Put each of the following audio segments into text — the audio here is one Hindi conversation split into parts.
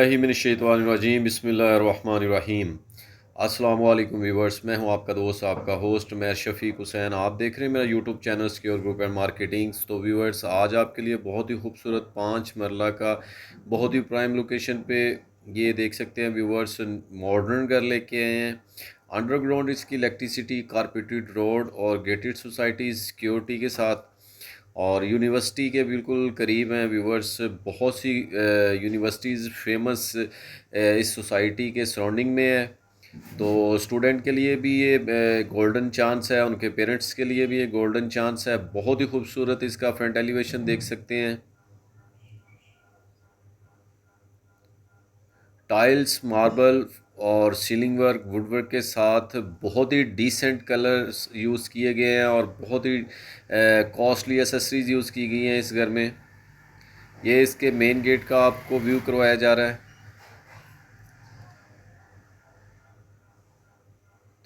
बिस्मिल्लाहिमिनश्शैतानिर्रजीम बिस्मिल्लाहिर्रहमानिर्रहीम। अस्सलाम वालेकुम व्यूवर्स, मैं हूं आपका दोस्त आपका होस्ट मैं शफ़ीक हुसैन। आप देख रहे हैं मेरा YouTube channel secure group and marketings. तो व्यूवर्स, आज आपके लिए बहुत ही खूबसूरत 5 मरला का बहुत ही प्राइम लोकेशन पे ये देख सकते हैं व्यूवर्स, मॉडर्न घर लेके आए हैं। अंडरग्राउंड इसकी इलेक्ट्रिसिटी, कारपेटेड रोड और गेटेड सोसाइटी सिक्योरिटी के साथ, और यूनिवर्सिटी के बिल्कुल करीब हैं व्यूवर्स। बहुत सी यूनिवर्सिटीज़ फेमस इस सोसाइटी के सराउंडिंग में है। तो स्टूडेंट के लिए भी ये गोल्डन चांस है, उनके पेरेंट्स के लिए भी ये गोल्डन चांस है। बहुत ही खूबसूरत इसका फ्रंट एलिवेशन देख सकते हैं। टाइल्स, मार्बल और सीलिंग वर्क, वुडवर्क के साथ बहुत ही डिसेंट कलर्स यूज़ किए गए हैं और बहुत ही कॉस्टली एसेसरीज यूज़ की गई हैं इस घर में। ये इसके मेन गेट का आपको व्यू करवाया जा रहा है।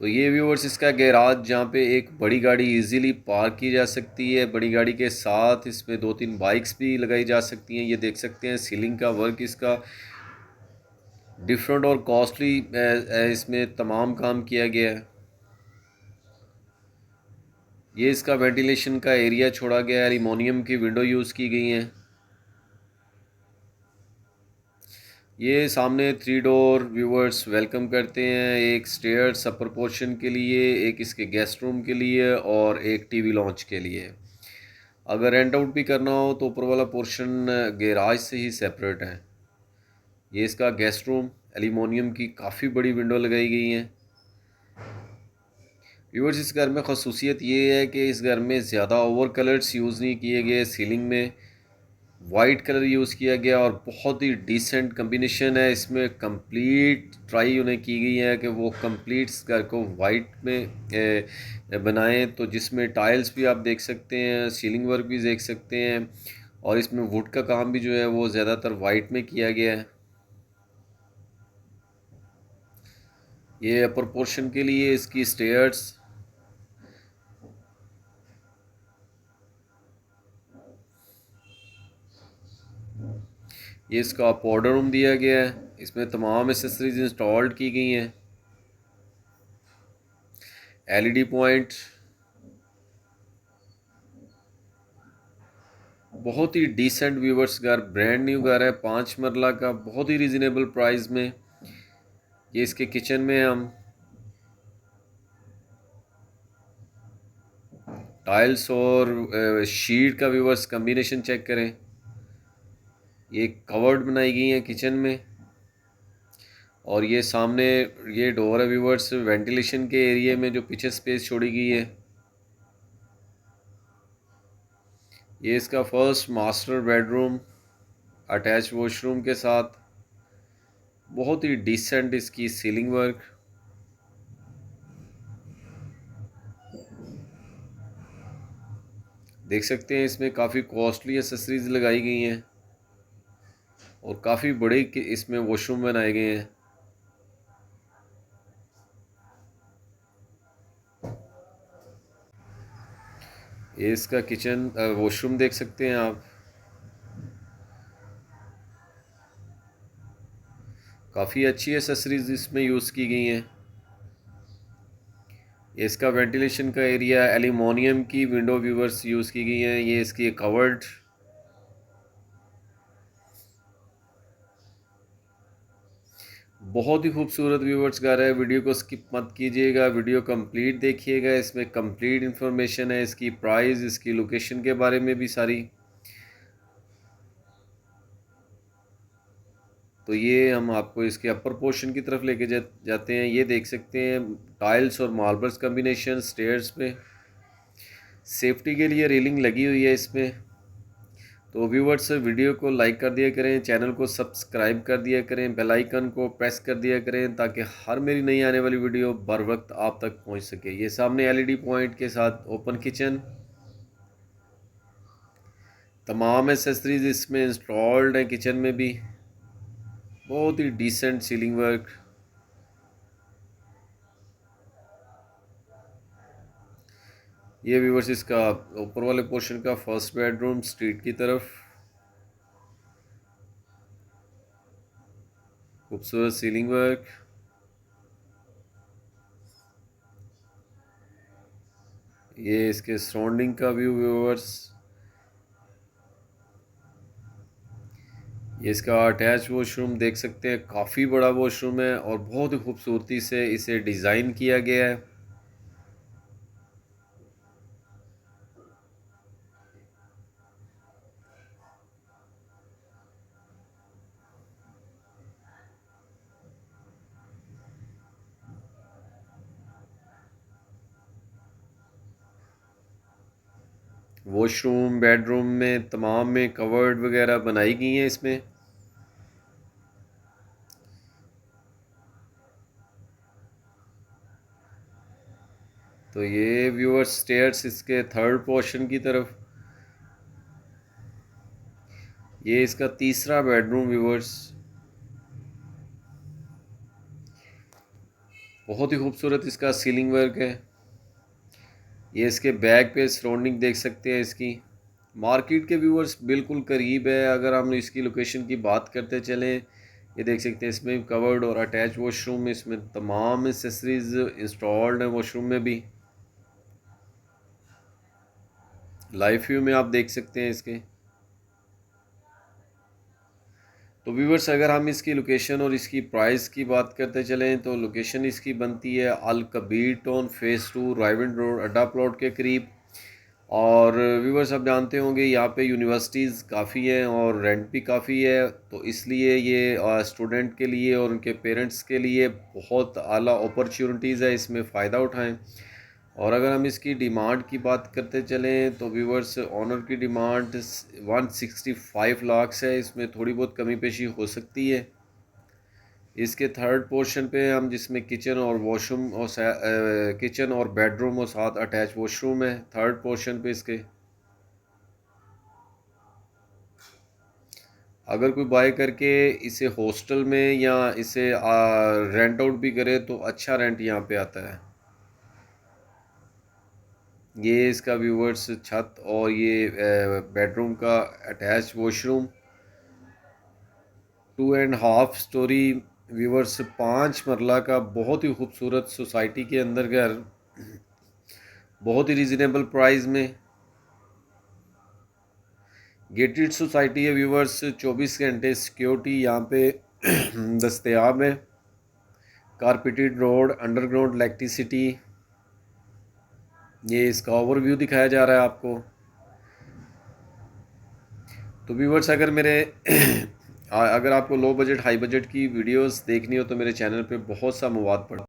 तो ये व्यूवर्स इसका गैराज, जहाँ पे एक बड़ी गाड़ी इजीली पार्क की जा सकती है। बड़ी गाड़ी के साथ इसमें 2-3 बाइक्स भी लगाई जा सकती हैं। ये देख सकते हैं सीलिंग का वर्क इसका डिफरेंट और कॉस्टली इसमें तमाम काम किया गया है। ये इसका वेंटिलेशन का एरिया छोड़ा गया है, एल्युमिनियम की विंडो यूज़ की गई हैं। ये सामने 3 डोर व्यूवर्स वेलकम करते हैं। एक स्टेयर्स अपर पोर्शन के लिए, एक इसके गेस्ट रूम के लिए और एक टीवी लॉन्च के लिए। अगर रेंट आउट भी करना हो तो ऊपर वाला पोर्शन गैराज से ही सेपरेट है। ये इसका गेस्ट रूम, एल्युमिनियम की काफ़ी बड़ी विंडो लगाई गई हैं। व्यूवर्स, इस घर में खसूसियत ये है कि इस घर में ज़्यादा ओवर कलर्स यूज़ नहीं किए गए। सीलिंग में वाइट कलर यूज़ किया गया और बहुत ही डिसेंट कम्बिनेशन है इसमें। कंप्लीट ट्राई उन्हें की गई है कि वो कंप्लीट घर को वाइट में बनाएं। तो जिसमें टाइल्स भी आप देख सकते हैं, सीलिंग वर्क भी देख सकते हैं, और इसमें वुड का काम भी जो है वो ज़्यादातर वाइट में किया गया है। ये अपर पोर्शन के लिए इसकी स्टेयर्स, ये इसका पाउडर रूम दिया गया है। इसमें तमाम एसेसरीज इंस्टॉल्ड की गई हैं। एलईडी पॉइंट, बहुत ही डिसेंट व्यूवर्स घर, ब्रांड न्यू घर है 5 मरला का, बहुत ही रिजनेबल प्राइस में। ये इसके किचन में हम टाइल्स और शीट का व्यूवर्स कम्बिनेशन चेक करें। ये कवर्ड बनाई गई है किचन में, और ये सामने ये डोर है व्यूवर्स वेंटिलेशन के एरिया में जो पीछे स्पेस छोड़ी गई है। ये इसका first master bedroom attach washroom के साथ, बहुत ही डिसेंट इसकी सीलिंग वर्क। देख सकते हैं इसमें काफ़ी कॉस्टली एसेसरीज लगाई गई हैं और काफ़ी बड़े इसमें वॉशरूम बनाए गए हैं। ये इसका किचन वॉशरूम देख सकते हैं आप, काफ़ी अच्छी एसेसरीज इसमें यूज़ की गई हैं। ये इसका वेंटिलेशन का एरिया, एल्युमिनियम की विंडो व्यूवर्स यूज़ की गई हैं। ये इसकी कवर्ड, बहुत ही खूबसूरत व्यूवर्स घर है। वीडियो को स्किप मत कीजिएगा, वीडियो कंप्लीट देखिएगा। इसमें कंप्लीट इन्फॉर्मेशन है, इसकी प्राइस, इसकी लोकेशन के बारे में भी सारी। तो ये हम आपको इसके अपर पोर्शन की तरफ लेके जाते हैं। ये देख सकते हैं टाइल्स और मार्बल्स कम्बिनेशन स्टेयर्स पे, सेफ्टी के लिए रेलिंग लगी हुई है इसमें। तो व्यूवर्स, वीडियो को लाइक कर दिया करें, चैनल को सब्सक्राइब कर दिया करें, बेल आइकन को प्रेस कर दिया करें ताकि हर मेरी नई आने वाली वीडियो बर वक्त आप तक पहुंच सके। ये सामने एलईडी पॉइंट के साथ ओपन किचन, तमाम एसेसरीज इसमें इंस्टॉल्ड हैं किचन में भी। बहुत ही डिसेंट सीलिंग वर्क। ये व्यूवर्स इसका ऊपर वाले पोर्शन का फर्स्ट बेडरूम स्ट्रीट की तरफ। खूबसूरत सीलिंग वर्क। ये इसके सराउंडिंग का व्यू व्यूअर्स। ये इसका अटैच वॉशरूम देख सकते हैं, काफ़ी बड़ा वॉशरूम है और बहुत ही खूबसूरती से इसे डिज़ाइन किया गया है। वॉशरूम बेडरूम में तमाम में कवर्ड वगैरह बनाई गई हैं इसमें। तो ये व्यूअर्स स्टेयर्स इसके थर्ड पोर्शन की तरफ। ये इसका तीसरा बेडरूम व्यूअर्स। बहुत ही खूबसूरत इसका सीलिंग वर्क है। ये इसके बैक पे सराउंडिंग देख सकते हैं इसकी। मार्केट के व्यूअर्स बिल्कुल करीब है। अगर हम इसकी लोकेशन की बात करते चलें, ये देख सकते हैं इसमें कवर्ड और अटैच वॉशरूम, इसमें तमाम एसेसरीज इंस्टॉल्ड हैं वॉशरूम में भी। लाइव व्यू में आप देख सकते हैं इसके। तो व्यूवर्स अगर हम इसकी लोकेशन और इसकी प्राइस की बात करते चलें, तो लोकेशन इसकी बनती है अल कबीर टाउन फेज़ 2 राइविंड रोड अड्डा प्लॉट के करीब। और व्यूवर्स आप जानते होंगे यहाँ पे यूनिवर्सिटीज़ काफ़ी हैं और रेंट भी काफ़ी है, तो इसलिए ये स्टूडेंट के लिए और उनके पेरेंट्स के लिए बहुत आला अपॉर्चुनिटीज़ है, इसमें फ़ायदा उठाएं। और अगर हम इसकी डिमांड की बात करते चलें, तो व्यूवर्स ऑनर की डिमांड 165 लाख है। इसमें थोड़ी बहुत कमी पेशी हो सकती है। इसके थर्ड पोर्शन पे हम, जिसमें किचन और वॉशरूम और किचन और बेडरूम और साथ अटैच वॉशरूम है थर्ड पोर्शन पे इसके। अगर कोई बाय करके इसे हॉस्टल में या इसे रेंट आउट भी करे तो अच्छा रेंट यहाँ पे आता है। ये इसका व्यूवर्स छत और ये बेडरूम का अटैच वॉशरूम। 2.5 स्टोरी व्यूवर्स, 5 मरला का बहुत ही खूबसूरत सोसाइटी के अंदर घर, बहुत ही रिजनेबल प्राइस में। गेटेड सोसाइटी है व्यूवर्स, 24 घंटे सिक्योरिटी यहाँ पे दस्तयाब है। Carpeted road, underground electricity. ये इसका ओवरव्यू दिखाया जा रहा है आपको। तो व्यूवर्स अगर मेरे अगर आपको लो बजट हाई बजट की वीडियोस देखनी हो तो मेरे चैनल पे बहुत सा मवाद पड़ा।